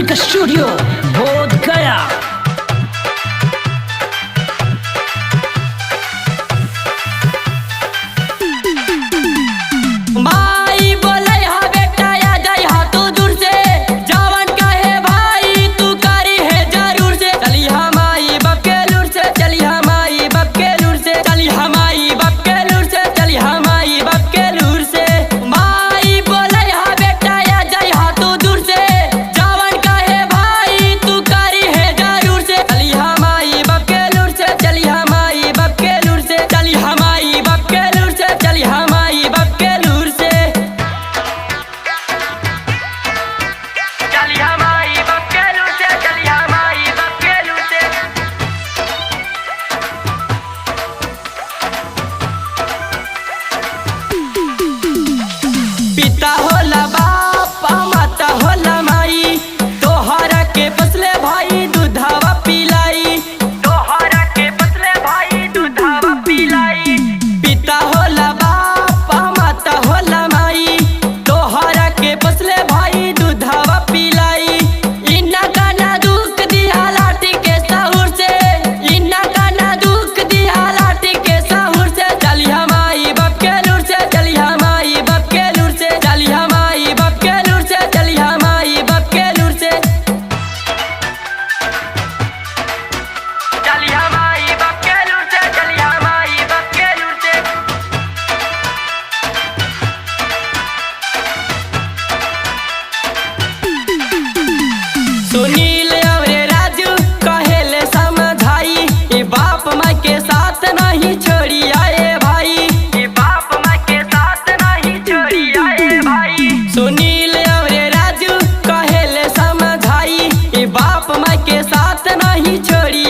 Music studio बोध गया। माई बोले हा बेटा आ जाई हा तू दूर से, जवान कहे भाई तू करी है जरूर से। चली हा माई बाप के लूर से, चली हा माई बाप के लूर से, चली हा माई बाप के लूर से, चली हा माई बाप के लूर से। माई बोले हा बेटा आ जाई हा तू दूर से, जवान कहे भाई तू करी है जरूर से। चली हा माई बाप के लूर से, चली हा माई बाप के लूर से, चली हा माई बाप के लूर से, चली हा माई बाप के लूर से। चली हमारी बक्केलू से, चली हमारी बक्केलू से। पिता होला बाप माता होला माई, तोहरा के बसले भाई दूधावा पिलाई, तोहरा के बसले भाई दूधावा पिलाई। पिता होला बाप माता होला माई, तोहरा के बसले भाई दूधावा पिलाई। इन्ना गाना दुख दिया लाठी के साहुर से, इन्ना गाना दुख दिया लाठी के साहुर से। चली हमारी बाप के लूर से, चली हमारी बाप के लूर से, चली हमारी बाप के लूर से, चली हमारी बाप के लूर से। चली हमारी बाप के लूर से, चली हमारी बाप के लूर से। सुनील और राजू कहेले समझाई, ये बाप माँ के साथ नहीं छोड़ी आए भाई, ये बाप माँ के साथ नहीं छोड़ी आए भाई। सुनील और राजू कहेले समझाई, ये बाप माँ के साथ नहीं छोड़ी